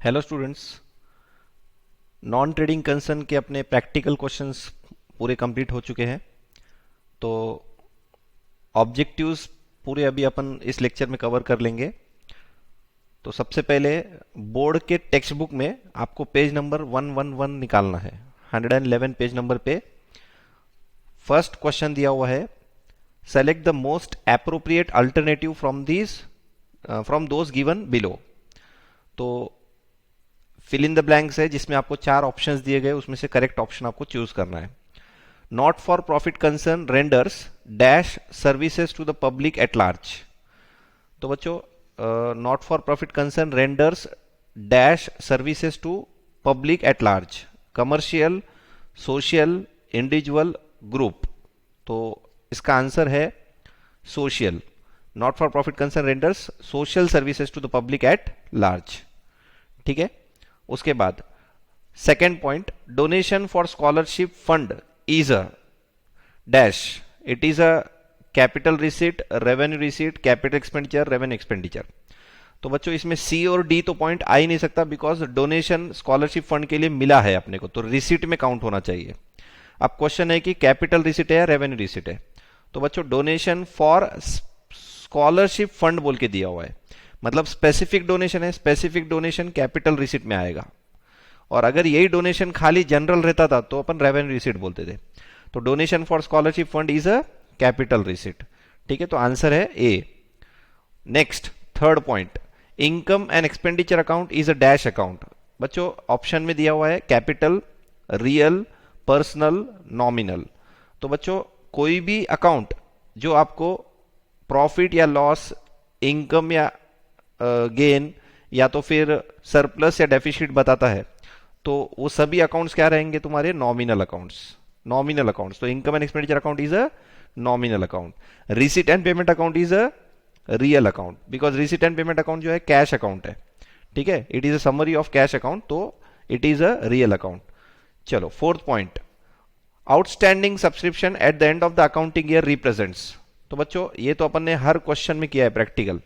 Hello students. Non trading concern के अपने practical questions पूरे कंप्लीट हो चुके हैं। तो ऑब्जेक्टिव्स पूरे अभी अपन इस लेक्चर में कवर कर लेंगे। तो सबसे पहले बोर्ड के टेक्स्ट बुक में आपको पेज नंबर 111 निकालना है। 111 पेज नंबर पे फर्स्ट क्वेश्चन दिया हुआ है, select the most appropriate alternative from those given below. तो फिल इन द ब्लैंक्स है जिसमें आपको 4 ऑप्शंस दिए गए, उसमें से करेक्ट ऑप्शन आपको चूज करना है। Not for profit concern renders dash services to the public at large. तो बच्चों, not for profit concern renders dash services to public at large, commercial, social, individual, group. तो इसका आंसर है social. Not for profit concern renders social services to the public at large. ठीक है। उसके बाद second point, donation for scholarship fund is a dash, it is a capital receipt, revenue receipt, capital expenditure, revenue expenditure. तो बच्चों इसमें सी और D तो point आ ही नहीं सकता, बिकॉज डोनेशन स्कॉलरशिप फंड के लिए मिला है अपने को, तो रिसीट में काउंट होना चाहिए। अब क्वेश्चन है कि कैपिटल रिसीट है या रेवेन्यू रिसीट है। तो बच्चों डोनेशन फॉर स्कॉलरशिप फंड बोल के दिया हुआ है, मतलब स्पेसिफिक डोनेशन है, स्पेसिफिक डोनेशन कैपिटल रिसीट में आएगा। और अगर यही डोनेशन खाली जनरल रहता था तो अपन रेवेन्यू रिसीट बोलते थे। तो donation for scholarship fund is a capital receipt. ठीक है, तो आंसर है A. Next third point, income and expenditure account is a dash account. बच्चों ऑप्शन में दिया हुआ है कैपिटल, रियल, पर्सनल, नॉमिनल। तो बच्चों कोई भी अकाउंट जो आपको प्रॉफिट या लॉस, इनकम या गेन या तो फिर सरप्लस या डेफिसिट बताता है, तो वो सभी अकाउंट्स क्या रहेंगे तुम्हारे, नॉमिनल अकाउंट्स। नॉमिनल अकाउंट्स, तो income and expenditure account is a nominal account. Receipt and payment account is a real account, because receipt and payment account जो है कैश अकाउंट है। ठीक है, it is a summary of cash account, तो it is a real account. चलो fourth point, outstanding subscription at the end of the accounting year represents. तो बच्चों ये तो अपन ने हर क्वेश्चन में किया है प्रैक्टिकल।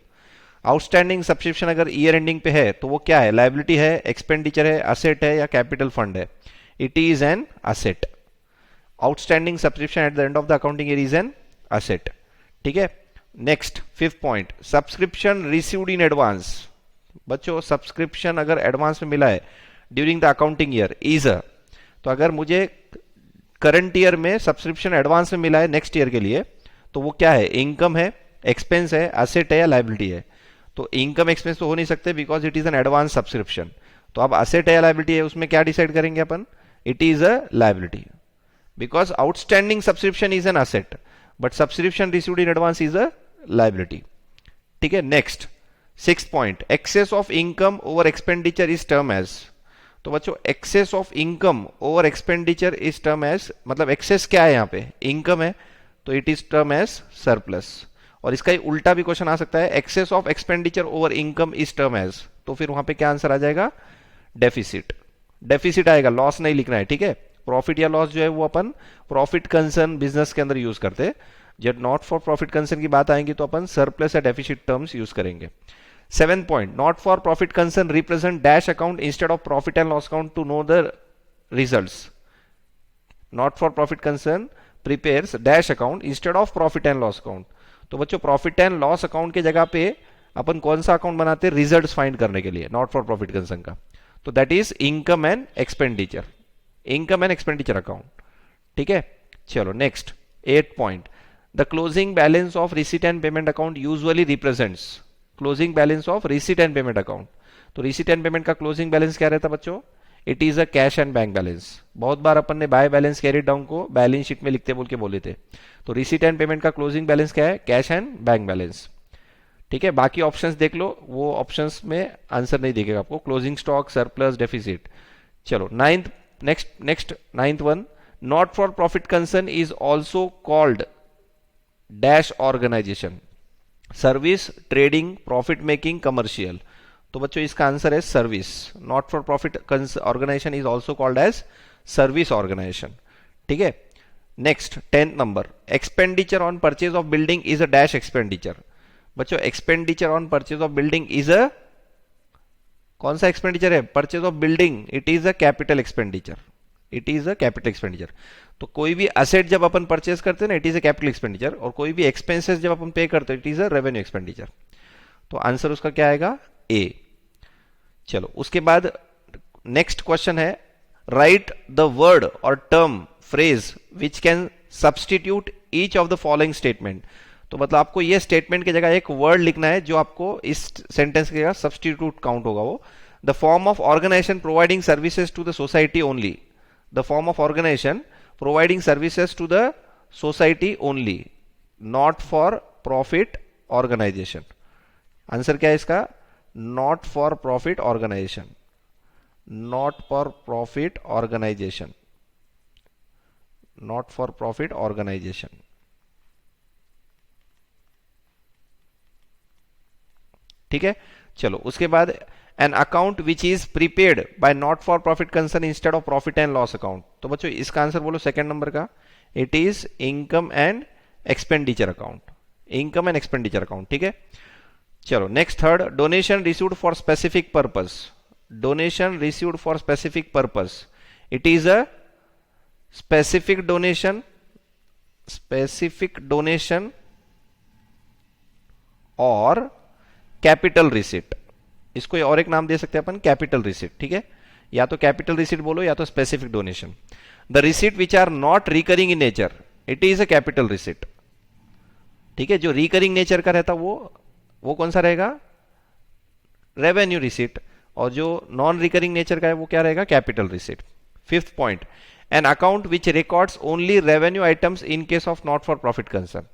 आउटस्टैंडिंग सब्सक्रिप्शन अगर ईयर एंडिंग पे है तो वो क्या है, लाइबिलिटी है, एक्सपेंडिचर है, असेट है या कैपिटल फंड है। It is an asset. Outstanding subscription at the end of the accounting year is an asset. ठीक है। Next fifth point, subscription received in advance. बच्चों सब्सक्रिप्शन अगर एडवांस में मिला है during the accounting year is a, तो अगर मुझे करंट ईयर में सब्सक्रिप्शन एडवांस में मिला है नेक्स्ट ईयर के लिए, तो वो क्या है, इनकम है, एक्सपेंस है, असेट है या लाइबिलिटी है। तो इनकम एक्सपेंस तो हो नहीं सकते because it is an advance subscription. तो अब असेट है या लाइबिलिटी है, उसमें क्या डिसाइड करेंगे अपन, it is a liability, because outstanding subscription is an asset but subscription received in advance is a liability. ठीक है। Next six point, excess of income over expenditure is term as. तो बच्चों excess of income over expenditure is term as, मतलब excess क्या है यहाँ पे, income है, तो it is term as surplus. और इसका ही उल्टा भी क्वेश्चन आ सकता है, excess of expenditure over income is term as, तो फिर वहां पे क्या आंसर आ जाएगा, डेफिसिट। डेफिसिट आएगा, लॉस नहीं लिखना है। ठीक है, प्रॉफिट या लॉस जो है वो अपन प्रॉफिट कंसर्न बिजनेस के अंदर यूज करते हैं। जब नॉट फॉर प्रॉफिट कंसर्न की बात आएंगी तो अपन सरप्लस या डेफिसिट टर्म्स यूज करेंगे। Seven point, not for profit concern represent dash account instead of profit and loss account to know the results. Not for profit concern prepares dash account instead of profit and loss account. तो बच्चों profit and loss account के जगह पे अपन कौन सा account बनाते हैं, results find करने के लिए, नॉट फॉर प्रॉफिट कंसर्न का। तो that is income and expenditure, income and expenditure account. ठीक है। चलो next eight point, the closing balance of receipt and payment account usually represents. Closing balance of receipt and payment account, तो receipt and payment का closing balance क्या रहता है बच्चों, it is a cash and bank balance. बहुत बार अपन ने बाय बैलेंस कैरी डाउन को बैलेंस शीट में लिखते बोल के बोले थे। तो रिसीट एंड पेमेंट का क्लोजिंग बैलेंस क्या है, कैश एंड बैंक बैलेंस। ठीक है, बाकी ऑप्शंस देख लो, वो ऑप्शंस में आंसर नहीं दिखेगा आपको, क्लोजिंग स्टॉक, सरप्लस, डेफिसिट। चलो ninth, next ninth one, not for profit concern is also called dash organisation, service, trading, profit making, commercial. तो बच्चों इसका आंसर है service. Not for profit organisation is also called as service organisation. ठीक है। Next 10th number, expenditure on purchase of building is a dash expenditure. बच्चों expenditure on purchase of building is a कौन सा expenditure है? Purchase of building, it is a capital expenditure, it is a capital expenditure. तो कोई भी asset जब अपन purchase करते हैं ना, it is a capital expenditure, और कोई भी एक्सपेंसेस जब अपन पे करते हैं, it is a revenue expenditure. तो आंसर उसका क्या आएगा? ए। चलो उसके बाद नेक्स्ट क्वेश्चन है, राइट द वर्ड और term phrase which can substitute each of the following statement. तो मतलब आपको ये स्टेटमेंट की जगह एक वर्ड लिखना है जो आपको इस सेंटेंस की जगह सब्सटीट्यूट काउंट होगा। वो the form of organisation providing services to the society only, the form of organisation providing services to the society only, not for profit organisation. Answer क्या है इसका? Not for profit organisation, not for profit organisation, not for profit organisation. ठीक है, चलो उसके बाद an account which is prepaid by not for profit concern instead of profit and loss account. तो बच्चों इसका आंसर बोलो सेकंड नंबर का, it is income and expenditure account, income and expenditure account. ठीक है, चलो next third, donation received for specific purpose, donation received for specific purpose, it is a specific donation, specific donation और capital receipt. इसको और एक नाम दे सकते हैं अपन, कैपिटल रिसिट। ठीक है, या तो कैपिटल रिसिट बोलो या तो specific donation. The receipt which are not recurring in nature, it is a capital receipt. ठीक है, जो रिकरिंग नेचर का रहता वो कौन सा रहेगा? Revenue receipt. और जो नॉन रिकरिंग नेचर का है वो क्या रहेगा? Capital receipt. Fifth point, N account which records only revenue items in case of not for profit concern.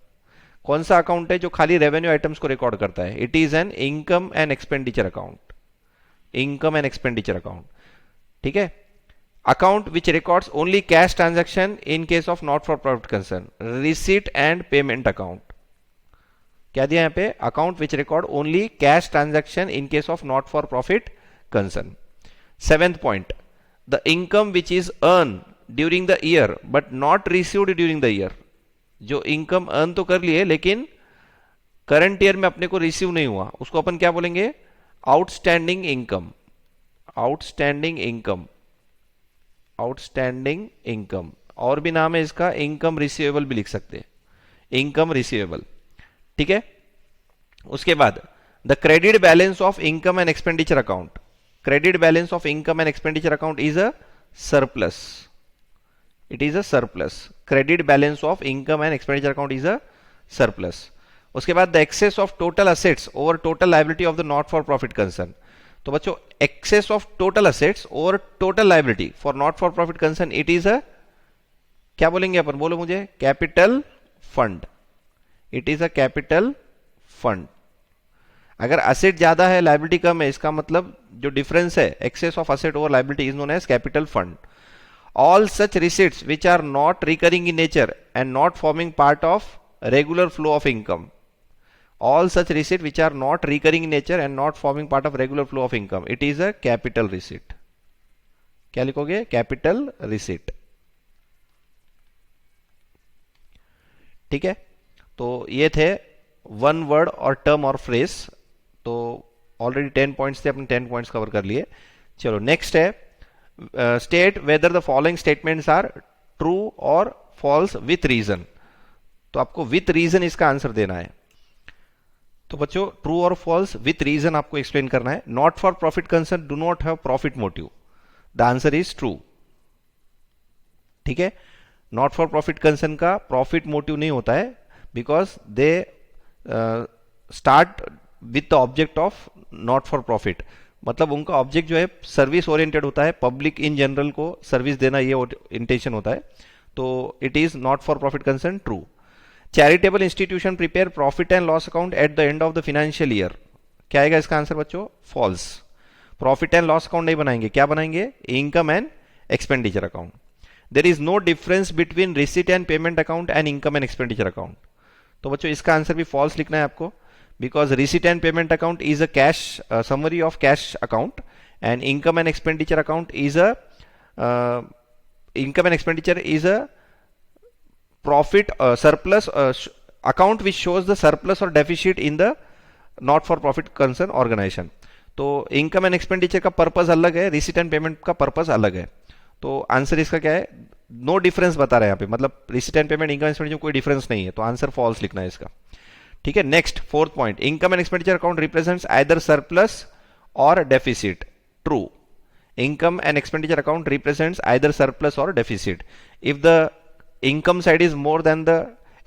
कौन सा अकाउंट है जो खाली रेवेन्यू आइटम्स को रिकॉर्ड करता है? It is an income and expenditure account, income and expenditure account. ठीक है, account which records only cash transaction in case of not for profit concern, receipt and payment account. क्या दिया यहां पे? Account which record only cash transaction in case of not for profit concern. Seventh point, the income which is earn during the year but not received during the year. जो income earn तो कर लिए लेकिन current year में अपने को receive नहीं हुआ, उसको अपन क्या बोलेंगे? Outstanding income, outstanding income, outstanding income. और भी नाम है इसका, इनकम रिसीवेबल भी लिख सकते हैं, इनकम रिसीवेबल। ठीक है, उसके बाद the credit balance of income and expenditure account, credit balance of income and expenditure account is a surplus, it is a surplus, credit balance of income and expenditure account is a surplus। उसके बाद the excess of total assets over total liability of the not for profit concern। तो बच्चों excess of total assets over total liability for not for profit concern, it is a क्या बोलेंगे अपन? बोलो मुझे, capital fund, it is a capital fund. अगर asset ज्यादा है liability कम है, इसका मतलब जो डिफरेंस है excess of asset over liability is known as capital fund. All such receipts which are not recurring in nature and not forming part of regular flow of income, all such receipts which are not recurring in nature and not forming part of regular flow of income, it is a capital receipt। क्या लिखोगे? Capital receipt. ठीक है, तो ये थे one word और term और phrase. तो ऑलरेडी 10 पॉइंट्स थे, अपने 10 पॉइंट्स कवर कर लिए। चलो नेक्स्ट है, state whether the following statements are true और फॉल्स विथ रीजन। तो आपको विथ रीजन इसका आंसर देना है। तो बच्चों ट्रू और फॉल्स विथ रीजन आपको एक्सप्लेन करना है। Not for profit concern do not have profit motive, the answer is true. ठीक है, नॉट फॉर प्रॉफिट कंसर्न का प्रॉफिट मोटिव नहीं होता है, because they start with the object of not for profit. मतलब उनका ऑब्जेक्ट जो है सर्विस ओरिएंटेड होता है, पब्लिक इन जनरल को सर्विस देना ये इंटेंशन होता है। तो it is not for profit concern true. Charitable institution prepare profit and loss account at the end of the financial year. क्या आएगा इसका आंसर बच्चों? False. Profit and loss account नहीं बनाएंगे, क्या बनाएंगे? Income and expenditure account. There is no difference between receipt and payment account and income and expenditure account. तो बच्चों इसका आंसर भी फॉल्स लिखना है आपको, because receipt and payment account is a cash summary of cash account, and income and expenditure account is a income and expenditure is a profit surplus account which shows the surplus or deficit in the not for profit concern organization। तो income and expenditure का purpose अलग है, receipt and payment का purpose अलग है। तो answer इसका क्या है, नो डिफरेंस बता रहा है यहाँ पे, मतलब receipt and payment income expenditure में कोई डिफरेंस नहीं है, तो आंसर फॉल्स लिखना है इसका। ठीक है, next fourth point, income and expenditure account represents either surplus और deficit, true. income and expenditure account represents either surplus or deficit. If the income side is more than the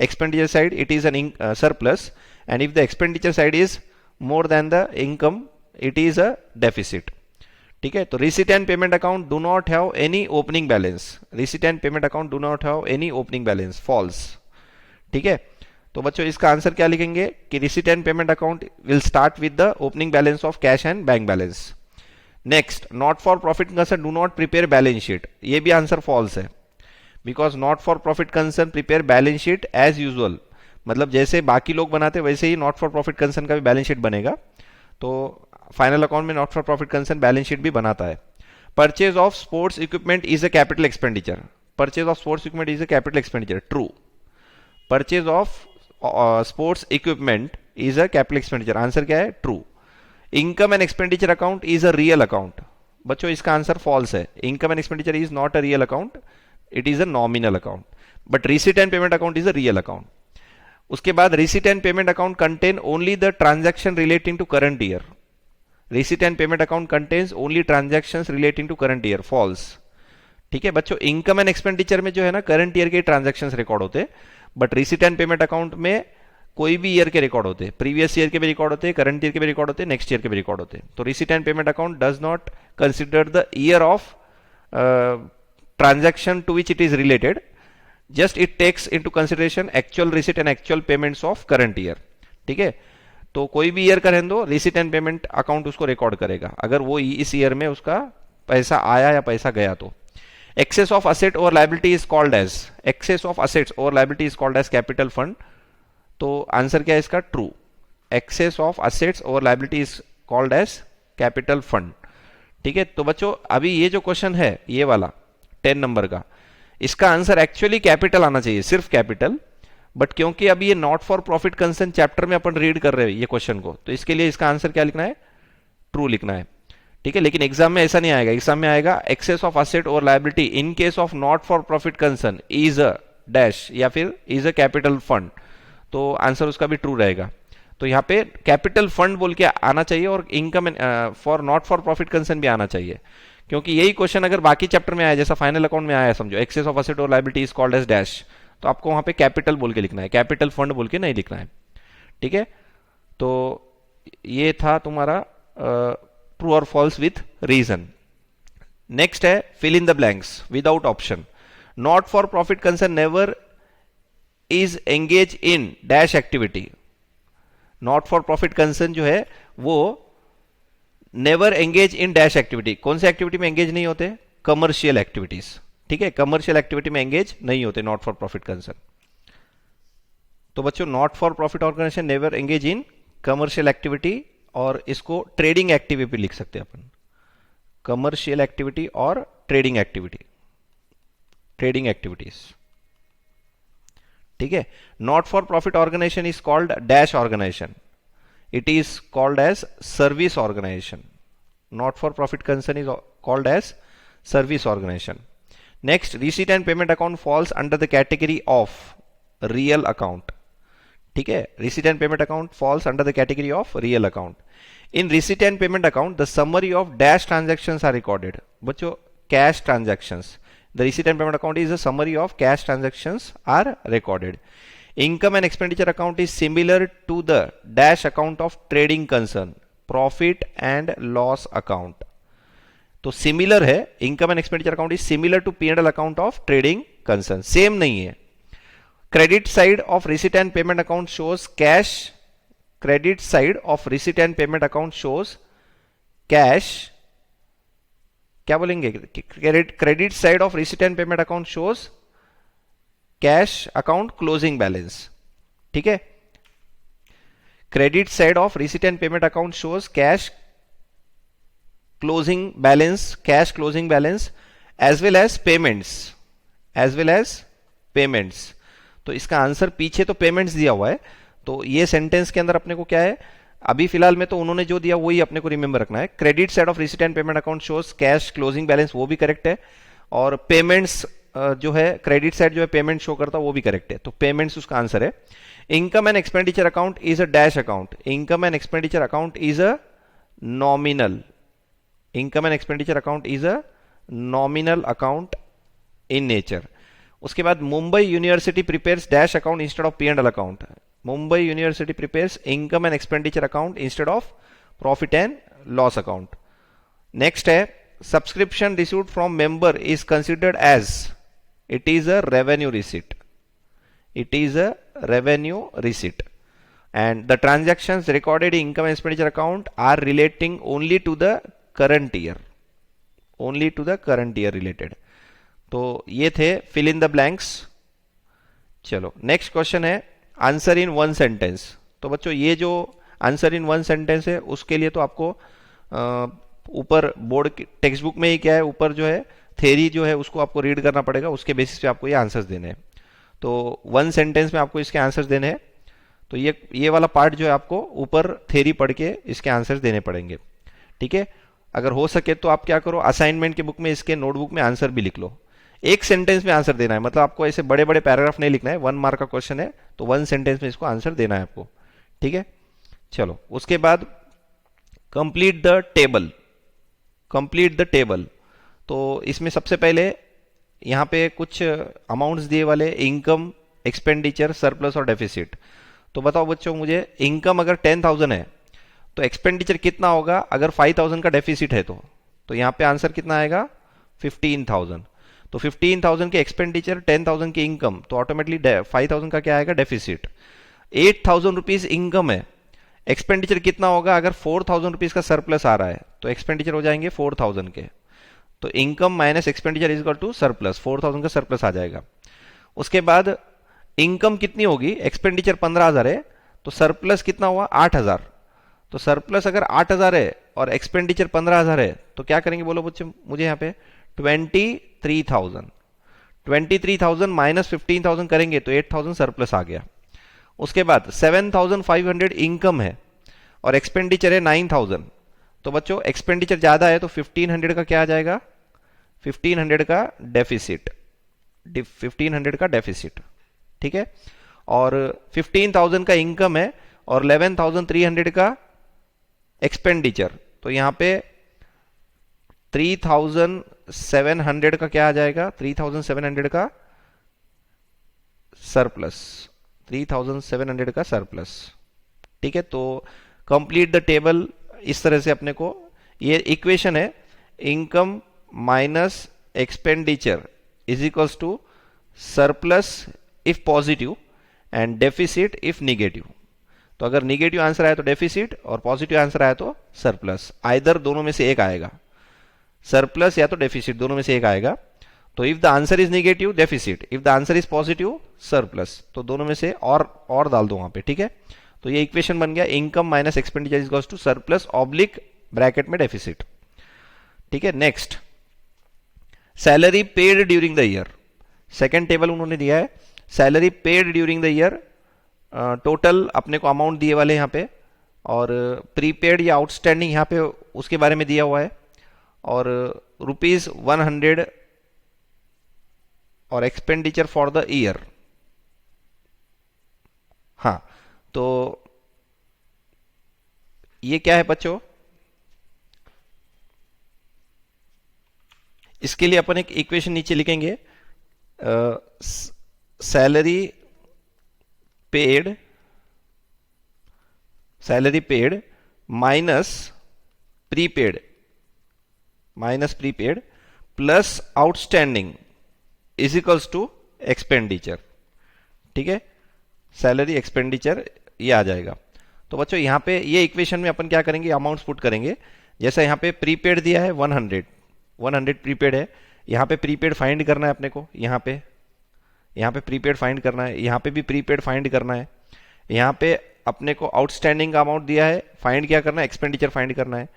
expenditure side, it is an surplus, and if the expenditure side is more than the income, it is a deficit. ठीक है, तो receipt and payment account do not have any opening balance. receipt and payment account do not have any opening balance, false. ठीक है, तो बच्चों इसका answer क्या लिखेंगे कि receipt and payment account will start with the opening balance of cash and bank balance. Next, not for profit concern do not prepare balance sheet, ये भी आंसर फॉल्स है, because not for profit concern prepare balance sheet as usual, मतलब जैसे बाकी लोग बनाते वैसे ही नॉट फॉर प्रॉफिट कंसर्न का भी बैलेंस शीट बनेगा। तो फाइनल अकाउंट में not for profit concern balance sheet भी बनाता है। Purchase of sports equipment is a capital expenditure, purchase of sports equipment is a capital expenditure, true. Purchase of sports equipment is a capital expenditure, answer क्या है, true. Income and expenditure account is a real account, बच्चों इसका answer false है, income and expenditure is not a real account, it is a nominal account, but receipt and payment account is a real account. उसके बाद receipt and payment account contain only the transaction relating to current year, receipt and payment account contains only transaction relating to current year, false. ठीक है बच्चों, income and expenditure में जो है ना current year के ट्रांजैक्शंस रिकॉर्ड होते हैं, but receipt and payment account में कोई भी ईयर के रिकॉर्ड होते हैं, प्रीवियस ईयर के भी रिकॉर्ड होते हैं, करंट ईयर के भी रिकॉर्ड होते हैं, नेक्स्ट ईयर के भी रिकॉर्ड होते हैं। तो receipt and payment account does not consider the year of transaction to which it is related, just it takes into consideration actual receipt and actual payments of current year. ठीक है, तो कोई भी ईयर का रहने दो, रिसीट एंड पेमेंट अकाउंट उसको record करेगा अगर वो इस ईयर में उसका पैसा आया या पैसा गया तो। एक्सेस ऑफ असेट और liability is called as, excess of assets और liability is called as capital fund, तो आंसर क्या है इसका, ट्रू। एक्सेस ऑफ असेट्स और liability is called as capital fund. ठीक है, तो बच्चों अभी ये जो क्वेश्चन है ये वाला 10 नंबर का, इसका आंसर एक्चुअली कैपिटल आना चाहिए, सिर्फ कैपिटल, बट क्योंकि अभी ये not for profit concern chapter में अपन रीड कर रहे हैं ये क्वेश्चन को, तो इसके लिए इसका आंसर क्या लिखना है, ट्रू लिखना है। ठीक है, लेकिन एग्जाम में ऐसा नहीं आएगा, एग्जाम में आएगा एक्सेस ऑफ असेट और liability in case of not for profit concern is a dash या फिर इज अ कैपिटल फंड, तो आंसर उसका भी ट्रू रहेगा। तो यहाँ पे कैपिटल फंड बोल के आना चाहिए और income for not for profit concern भी आना चाहिए, क्योंकि यही क्वेश्चन अगर बाकी चैप्टर में आया, जैसा फाइनल अकाउंट में आया समझो, एक्सेस ऑफ असेट और liability is called as dash, तो आपको वहां पे कैपिटल बोल के लिखना है, कैपिटल फंड बोल के नहीं लिखना है। ठीक है, तो ये था तुम्हारा ट्रू और फॉल्स विथ रीजन। नेक्स्ट है fill in the blanks without option. Not for profit concern never is engage in dash activity, not for profit concern जो है वो never engage in dash activity, कौन सी एक्टिविटी में engage नहीं होते, commercial activities. ठीक है, कमर्शियल एक्टिविटी में एंगेज नहीं होते नॉट फॉर प्रॉफिट कंसर्न। तो बच्चों not for profit organisation never engage in commercial activity, और इसको ट्रेडिंग एक्टिविटी लिख सकते हैं अपन, कमर्शियल एक्टिविटी और ट्रेडिंग एक्टिविटी, ट्रेडिंग एक्टिविटीज। ठीक है, not for profit organisation is called dash organisation, it is called as service organisation, not for profit concern is called as service organisation. Next, receipt and payment account falls under the category of real account. ठीक है, receipt and payment account falls under the category of real account. In receipt and payment account the summary of dash transactions are recorded, बच्चों cash transactions, the receipt and payment account is a summary of cash transactions are recorded. Income and expenditure account is similar to the dash account of trading concern, profit and loss account. तो similar है, income and expenditure account is similar to P&L account of trading concern, same नहीं है। Credit side of receipt and payment account shows cash, credit side of receipt and payment account shows cash, क्या बोलेंगे, credit side of receipt and payment account shows cash account closing balance. ठीक है, credit side of receipt and payment account shows cash closing balance, cash closing balance as well as payments, as well as payments. तो इसका answer पीछे तो payments दिया हुआ है, तो ये सेंटेंस के अंदर अपने को क्या है, अभी फिलहाल में तो उन्होंने जो दिया वही अपने को रिमेंबर रखना है। Credit side of receipt and payment account shows cash closing balance, वो भी करेक्ट है। और पेमेंट्स जो है क्रेडिट साइड जो है पेमेंट शो करता है वो भी करेक्ट है, तो पेमेंट्स उसका आंसर है। Income and expenditure account is a dash account, income and expenditure account is a nominal, income and expenditure account is a nominal account in nature. उसके बाद Mumbai University prepares dash account instead of P and L account, Mumbai University prepares income and expenditure account instead of profit and loss account. Next है subscription received from member is considered as, it is a revenue receipt, it is a revenue receipt, and the transactions recorded in income and expenditure account are relating only to the current year, only to the current year related। तो ये थे fill in the blanks। चलो next question है answer in one sentence. तो बच्चों ये जो answer in one sentence है उसके लिए तो आपको ऊपर बोर्ड की टेक्स्ट बुक में ही क्या है, ऊपर जो है थेरी जो है उसको आपको रीड करना पड़ेगा, उसके बेसिस पे आपको ये आंसर्स देने हैं। तो वन सेंटेंस में आपको इसके आंसर्स देने हैं, तो ये वाला पार्ट जो है आपको ऊपर थ्योरी पढ़ के इसके आंसर्स देने पड़ेंगे, ठीक है। अगर हो सके तो आप क्या करो, असाइनमेंट के बुक में इसके नोटबुक में आंसर भी लिख लो। एक सेंटेंस में आंसर देना है, मतलब आपको ऐसे बड़े बड़े पैराग्राफ नहीं लिखना है, 1 मार्क का क्वेश्चन है तो 1 सेंटेंस में इसको आंसर देना है आपको, ठीक है। चलो उसके बाद complete the table, complete the table. तो इसमें सबसे पहले यहाँ पे कुछ अमाउंट्स दिए वाले, इनकम, एक्सपेंडिचर, सरप्लस और डेफिसिट। तो बताओ बच्चों मुझे, इनकम अगर 10,000 है तो एक्सपेंडिचर कितना होगा अगर 5,000 का डेफिसिट है तो यहाँ पे आंसर कितना आएगा 15,000। तो 15,000 के एक्सपेंडिचर, 10,000 की इनकम, तो ऑटोमेटिकली 5,000 का क्या आएगा डेफिसिट। 8,000 रुपीज इनकम है, एक्सपेंडिचर कितना होगा अगर 4,000 रुपीज का सरप्लस आ रहा है, तो एक्सपेंडिचर हो जाएंगे 4,000 के। तो income minus expenditure is equal to surplus, 4,000 का सरप्लस आ जाएगा। उसके बाद इनकम कितनी होगी, एक्सपेंडिचर 15,000 है तो सरप्लस कितना हुआ 8,000। तो सरप्लस अगर 8,000 है और एक्सपेंडिचर 15,000 है तो क्या करेंगे बोलो बच्चों मुझे, यहाँ पे 23,000, 23,000 माइनस 15,000 करेंगे तो 8,000 सरप्लस आ गया। उसके बाद 7,500 इनकम है और एक्सपेंडिचर है 9,000, तो बच्चों एक्सपेंडिचर ज्यादा है तो 1,500 का क्या आ जाएगा, 1,500 का डेफिसिट, 1,500 का डेफिसिट, ठीक है। और 15,000 का इनकम है और 11,300 का एक्सपेंडिचर, तो यहां पे 3,700 का क्या आ जाएगा, 3,700 का सरप्लस, 3,700 का सरप्लस, ठीक है। तो कंप्लीट द टेबल, इस तरह से अपने को ये इक्वेशन है, income minus expenditure is equals to surplus if positive and deficit if negative. तो अगर निगेटिव आंसर आया तो डेफिसिट और पॉजिटिव आंसर आया तो सरप्लस, आइदर दोनों में से एक आएगा, सरप्लस या तो डेफिसिट, दोनों में से एक आएगा। तो if the answer is negative deficit, if the answer is positive surplus, तो दोनों में से और डाल दो वहां पे, ठीक है। तो ये इक्वेशन बन गया, income minus expenditure is equals to surplus oblique bracket में डेफिसिट, ठीक है। Next, salary paid during the year, second table उन्होंने दिया है, salary paid during the year, total अपने को अमाउंट दिए वाले यहाँ पे, और प्रीपेड या आउटस्टैंडिंग यहाँ पे उसके बारे में दिया हुआ है, और ₹100 और एक्सपेंडिचर फॉर द ईयर। हाँ, तो ये क्या है बच्चों, इसके लिए अपन एक इक्वेशन नीचे लिखेंगे, salary paid, salary paid minus prepaid, minus prepaid plus outstanding is equals to expenditure, ठीक है। सैलरी एक्सपेंडिचर ये आ जाएगा। तो बच्चों यहाँ पे ये इक्वेशन में अपन क्या करेंगे, अमाउंट्स पुट करेंगे। जैसा यहाँ पे प्रीपेड दिया है 100 प्रीपेड है, यहाँ पे प्रीपेड फाइंड करना है अपने को, यहाँ पे प्रीपेड फाइंड करना है, यहाँ पे भी प्रीपेड फाइंड करना है, यहाँ पे अपने को आउटस्टैंडिंग का अमाउंट दिया है, फाइंड क्या करना है, एक्सपेंडिचर फाइंड करना है।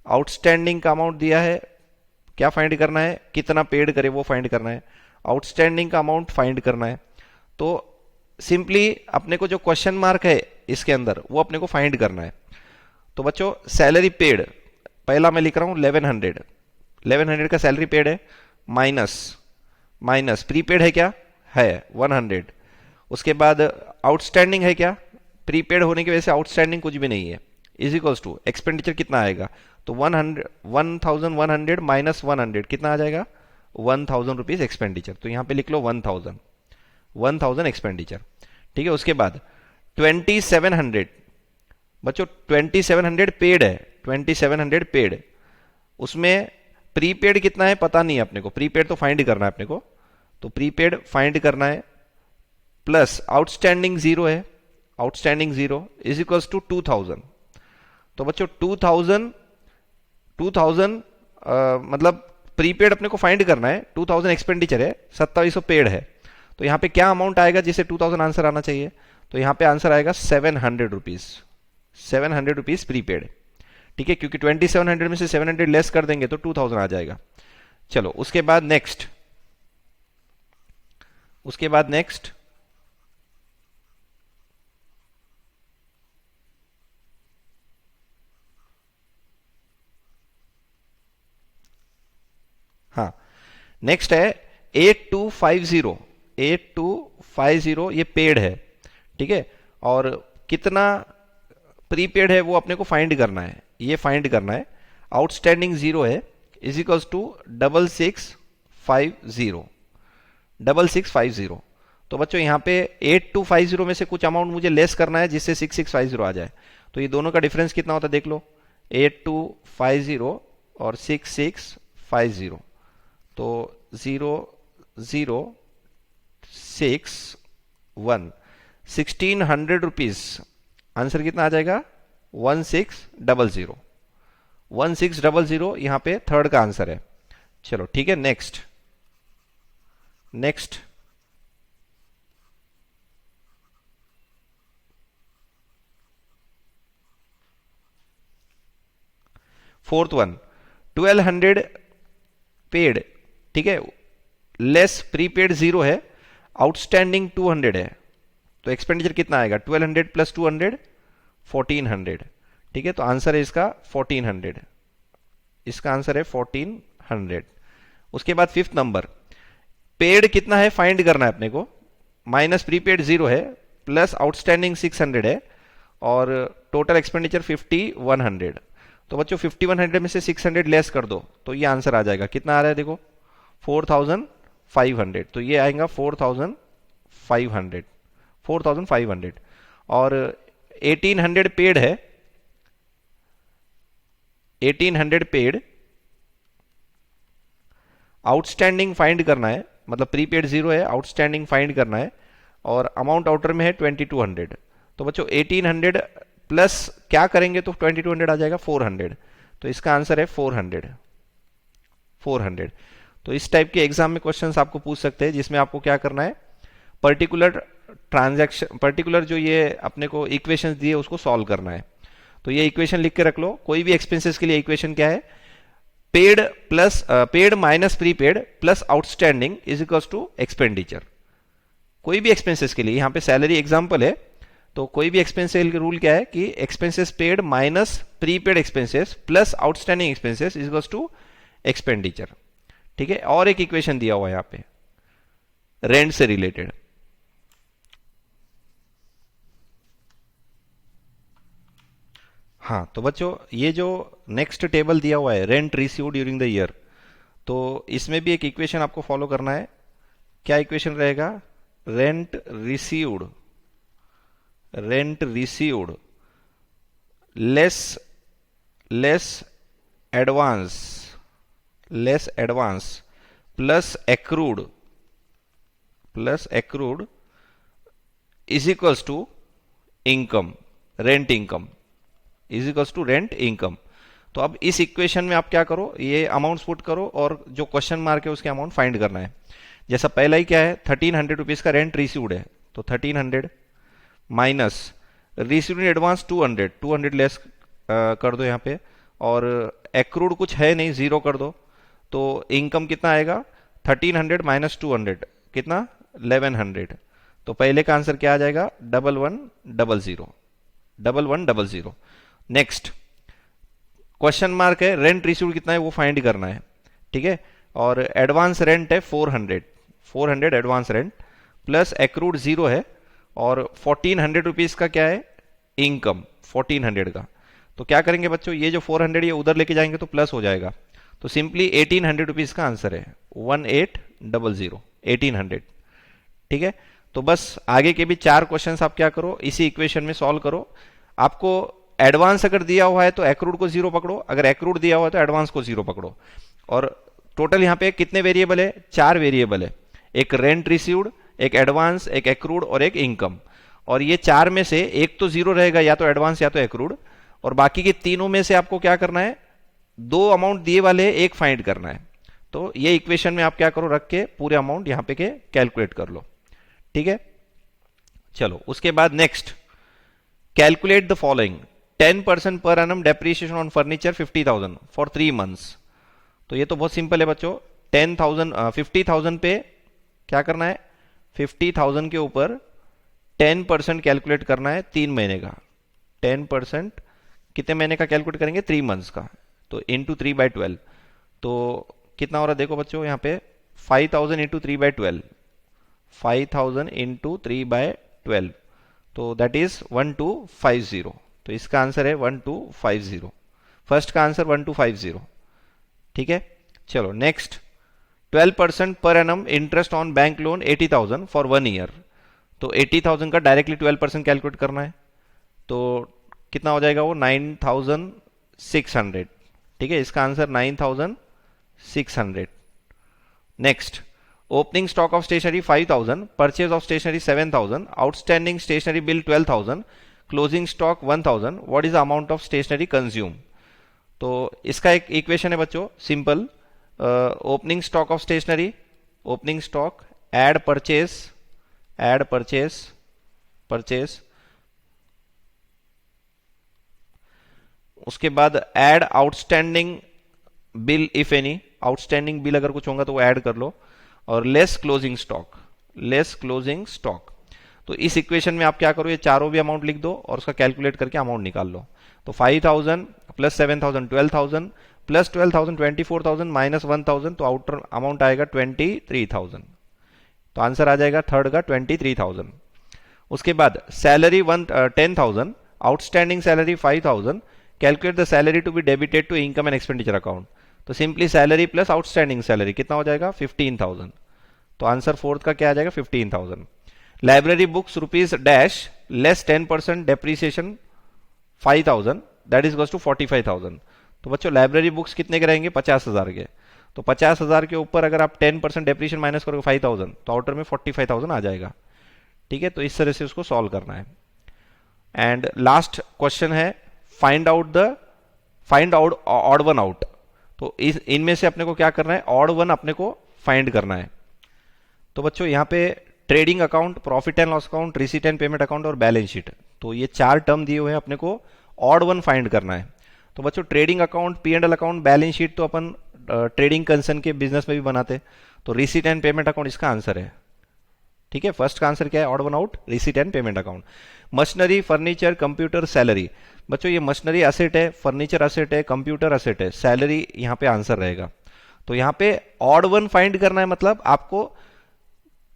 आउटस्टैंडिंग का अमाउंट दिया है, क्या फाइंड करना है, कितना पेड करे वो फाइंड करना है, आउटस्टैंडिंग का अमाउंट फाइंड करना है। तो सिंपली अपने को जो क्वेश्चन मार्क है इसके अंदर वो अपने को फाइंड करना है। तो बच्चों सैलरी पेड, पहला मैं लिख रहा हूं 1100, 1100 का सैलरी पेड है, माइनस माइनस प्रीपेड है क्या है 100, उसके बाद आउटस्टैंडिंग है क्या, प्रीपेड होने की वजह से आउटस्टैंडिंग कुछ भी नहीं है, इज इक्वल्स टू एक्सपेंडिचर कितना आएगा, तो 1100 माइनस 100 कितना आ जाएगा 1000 रुपीज एक्सपेंडिचर, तो यहां पे लिख लो 1000 एक्सपेंडिचर। ठीक है, उसके बाद 2700 बच्चों 2700 पेड है, 2700 पेड, उसमें प्रीपेड कितना है पता नहीं है अपने को, प्रीपेड तो फाइंड करना है अपने को, तो प्रीपेड फाइंड करना है, प्लस आउटस्टैंडिंग जीरो है, outstanding zero is equals to 2000, तो बच्चों 2000 मतलब प्रीपेड अपने को फाइंड करना है, 2000 एक्सपेंडिचर है, 2700 पेड है, तो यहां पे क्या अमाउंट आएगा जिसे 2000 आंसर आना चाहिए, तो यहां पे आंसर आएगा 700 रुपीज, 700 रुपीज प्रीपेड। ठीक है, क्योंकि 2700 में से 700 लेस कर देंगे तो 2000 आ जाएगा। चलो उसके बाद नेक्स्ट, उसके बाद नेक्स्ट हाँ नेक्स्ट है 8250, 8250 ये पेड है। ठीक है, और कितना प्रीपेड है वो अपने को फाइंड करना है, ये फाइंड करना है, आउटस्टैंडिंग जीरो है, इज इक्वल्स टू 6650, तो बच्चों यहाँ पे 8250 में से कुछ अमाउंट मुझे लेस करना है जिससे 6650 आ जाए, तो ये दोनों का डिफरेंस कितना होता है देख लो, 8250 और 6650, तो 0061, 1600 रुपीज, आंसर कितना आ जाएगा 1600, 1600 यहां पे थर्ड का आंसर है। चलो ठीक है, next next fourth one 1200 paid, ठीक है, लेस प्रीपेड जीरो है, आउटस्टैंडिंग 200 है, तो एक्सपेंडिचर कितना आएगा 1200 प्लस 200 1400। ठीक है, तो आंसर है इसका 1400, इसका आंसर है 1400। उसके बाद फिफ्थ नंबर, पेड कितना है फाइंड करना है अपने को, माइनस प्रीपेड जीरो है, प्लस आउटस्टैंडिंग 600 है, और टोटल एक्सपेंडिचर 5100, तो बच्चों 5100 में से 600 लेस कर दो तो ये आंसर आ जाएगा, कितना आ रहा है देखो 4500, तो ये आएगा 4500, 4500, और 1800 पेड है, 1800 पेड, आउटस्टैंडिंग फाइंड करना है, मतलब प्रीपेड जीरो है, आउटस्टैंडिंग फाइंड करना है, और अमाउंट आउटर में है 2200, तो बच्चों 1800 प्लस क्या करेंगे तो 2200 आ जाएगा 400, तो इसका आंसर है 400, 400। तो इस टाइप के एग्जाम में क्वेश्चंस आपको पूछ सकते हैं जिसमें आपको क्या करना है, पर्टिकुलर ट्रांजैक्शन, पर्टिकुलर जो ये अपने को इक्वेशंस दिए उसको सॉल्व करना है। तो ये इक्वेशन लिख के रख लो, कोई भी एक्सपेंसेस के लिए इक्वेशन क्या है, paid plus paid minus prepaid plus outstanding is equals to expenditure. कोई भी एक्सपेंसेस के लिए, यहां पे सैलरी एग्जांपल है, तो कोई भी एक्सपेंसेस का रूल क्या है कि expenses paid minus prepaid expenses plus outstanding expenses is equals to expenditure. ठीक है, और एक इक्वेशन दिया हुआ है यहां पे रेंट से रिलेटेड, हाँ तो बच्चों ये जो नेक्स्ट टेबल दिया हुआ है rent received during the year, तो इसमें भी एक इक्वेशन आपको फॉलो करना है। क्या इक्वेशन रहेगा, rent received, rent received less less advance, less advance plus accrued, plus accrued is equals to income, rent income is equals to rent income. तो अब इस इक्वेशन में आप क्या करो, ये अमाउंट्स पुट करो और जो क्वेश्चन मार्क है उसके अमाउंट फाइंड करना है। जैसा पहला ही क्या है 1300 रुपीज का रेंट रिसीव्ड है, तो 1300 minus received in advance 200, 200 less कर दो यहाँ पे, और एक्रूड कुछ है नहीं जीरो कर दो, तो इनकम कितना आएगा 1300 माइनस 200 कितना 1100, तो पहले का आंसर क्या आ जाएगा 1100, 1100। नेक्स्ट क्वेश्चन मार्क है, रेंट रिसीव्ड कितना है वो फाइंड करना है, ठीक है। और एडवांस रेंट है 400 एडवांस रेंट, प्लस एक्रूड 0 है, और 1400 रुपीज़ का क्या है, इनकम 1400 का। तो क्या करेंगे बच्चों, ये जो 400 ये उधर लेके जाएंगे तो प्लस हो जाएगा, तो सिंपली 1800 रुपीज़ का आंसर है, 1800 1800, ठीक है। तो बस आगे के भी 4 क्वेश्चंस आप क्या करो, इसी इक्वेशन में सॉल्व करो। आपको एडवांस अगर दिया हुआ है तो एक्रूड को 0 पकड़ो, अगर एक्रूड दिया हुआ है तो एडवांस को 0 पकड़ो। और टोटल यहाँ पे कितने वेरिएबल है, 4 वेरिएबल है, एक रेंट रिसीव्ड, एक एडवांस, एक एक्रूड और एक इनकम। और ये 4 में से एक तो 0 रहेगा, या तो एडवांस या तो एक्रूड, और बाकी के तीनों में से आपको क्या करना है, 2 अमाउंट दिए वाले एक फाइंड करना है। तो ये इक्वेशन में आप क्या करो, रख के पूरे अमाउंट यहाँ पे के कैलकुलेट कर लो, ठीक है। चलो उसके बाद next, calculate the following, 10% per annum depreciation on furniture 50,000 for 3 months. तो ये तो बहुत सिंपल है बच्चों, 50,000 पे क्या करना है, 50,000 के ऊपर 10% कैलकुलेट करना है 3 महीने का। 10% कितने महीने का कैलकुलेट करेंगे, 3 मंथ्स का, तो इंटू 3/12। तो कितना हो रहा है देखो बच्चों यहाँ पे, 5,000 इंटू 3/12, 5,000 इंटू 3/12, तो दैट इज 1250। तो इसका आंसर है 1250, फर्स्ट का आंसर 1250, ठीक है। चलो next, 12% per annum interest on bank loan 80,000 for 1 year. तो 80,000 का डायरेक्टली 12% कैलकुलेट करना है, तो कितना हो जाएगा वो, 9,600, ठीक है। इसका answer 9,600। Next, opening stock of stationery 5,000, purchase of stationery 7,000, outstanding stationery bill 12,000, closing stock 1,000, what is the amount of stationery consume. तो इसका एक इक्वेशन है बच्चों, simple, opening stock of stationery, opening stock, add purchase, उसके बाद add outstanding bill if any, outstanding bill अगर कुछ होगा तो वो ऐड कर लो, और लेस क्लोजिंग स्टॉक। तो इस इक्वेशन में आप क्या करो, ये चारों भी अमाउंट लिख दो और उसका कैलकुलेट करके अमाउंट निकाल लो। तो 5,000 प्लस 7,000 12,000, प्लस 12,000 24,000, माइनस 1,000, तो आउटर अमाउंट आएगा 23,000। तो आंसर आ जाएगा थर्ड का 23,000। उसके बाद salary 10,000, outstanding salary 5,000, calculate the salary to be debited to income and expenditure account. तो simply salary plus outstanding salary कितना हो जाएगा, 15,000। तो आंसर फोर्थ का क्या आ जाएगा, 15,000। Library books rupees dash less 10% depreciation 5,000, that is goes to 45,000। तो बच्चों लाइब्रेरी बुक्स कितने के रहेंगे, 50,000 के। तो 50,000 के ऊपर अगर आप 10% डेप्रीशिएशन माइनस करोगे 5,000, तो आउटर में 45,000 आ जाएगा, ठीक है। तो इस तरह से उसको सॉल्व करना है। एंड लास्ट क्वेश्चन है, find out odd one out. तो इनमें से अपने को क्या करना है, ऑड वन अपने को फाइंड करना है। तो बच्चों यहाँ पे trading account, profit and loss account, receipt and payment account और बैलेंस शीट, तो ये 4 टर्म दिए हुए हैं, अपने को ऑड वन फाइंड करना है। तो बच्चों trading account, P&L account, balance sheet तो अपन ट्रेडिंग कंसर्न के बिजनेस में भी बनाते, तो रिसीट एंड पेमेंट अकाउंट इसका आंसर है, ठीक है। फर्स्ट का आंसर क्या है, odd one out, receipt and payment account. Machinery, furniture, computer, salary, बच्चों ये मशीनरी असेट है, फर्नीचर असेट है, कंप्यूटर असेट है, सैलरी यहाँ पे आंसर रहेगा। तो यहाँ पे ऑड वन फाइंड करना है, मतलब आपको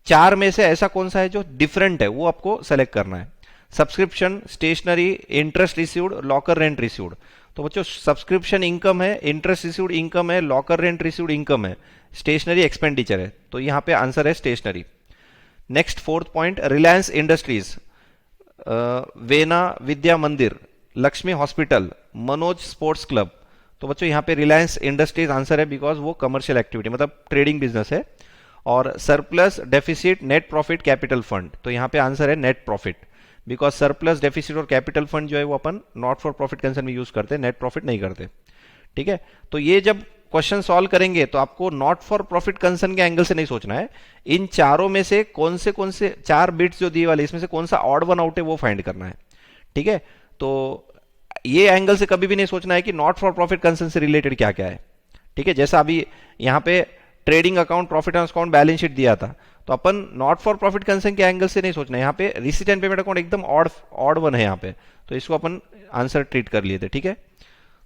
4 में से ऐसा कौन सा है जो डिफरेंट है वो आपको सेलेक्ट करना है। Subscription, stationery, interest received, locker rent received. तो बच्चों सब्सक्रिप्शन इनकम है, इंटरेस्ट रिसीव्ड इनकम है, लॉकर रेंट रिसीव्ड इनकम है, स्टेशनरी एक्सपेंडिचर है, तो यहाँ पे आंसर है stationery. Next fourth point, Reliance Industries, Vena Vidya Mandir, Lakshmi Hospital, Manoj Sports Club. तो बच्चों यहाँ पे रिलायंस इंडस्ट्रीज आंसर है, बिकॉज वो कमर्शियल एक्टिविटी मतलब ट्रेडिंग बिजनेस है। और surplus, deficit, net profit, capital fund, तो यहाँ पे आंसर है net profit, because surplus, deficit और कैपिटल फंड जो है वो अपन नॉट फॉर प्रॉफिट कंसर्न में यूज करते हैं, नेट प्रॉफिट नहीं करते, ठीक है। तो ये जब क्वेश्चन सॉल्व करेंगे तो आपको नॉट फॉर प्रॉफिट कंसर्न के एंगल से नहीं सोचना है, इन चारों में से कौन से 4 बिट्स जो दिए वाले इसमें से कौन सा ऑड वन आउट है वो फाइंड करना है, ठीक है। तो ये एंगल से कभी भी नहीं सोचना है कि नॉट फॉर प्रॉफिट कंसर्न से रिलेटेड क्या क्या है, ठीक है। जैसा अभी यहाँ पे trading account, profit and account, balance sheet दिया था, तो अपन नॉट फॉर प्रॉफिट कंसर्न के एंगल से नहीं सोचना है। यहाँ पे रिसीट एंड पेमेंट अकाउंट एकदम ऑड वन है यहाँ पे, तो इसको अपन आंसर ट्रीट कर लिए थे, ठीक है।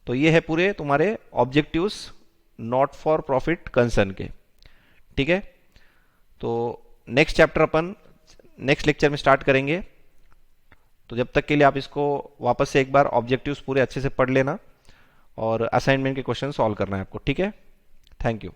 तो ये है पूरे तुम्हारे objectives not for profit concern के। ठीक है, तो नेक्स्ट चैप्टर अपन नेक्स्ट लेक्चर में स्टार्ट करेंगे। तो जब तक के लिए आप इसको वापस से एक बार ऑब्जेक्टिव्स पूरे अच्छे से पढ़ लेना और असाइनमेंट के क्वेश्चन सॉल्व करना है आपको। ठीक है, थैंक यू।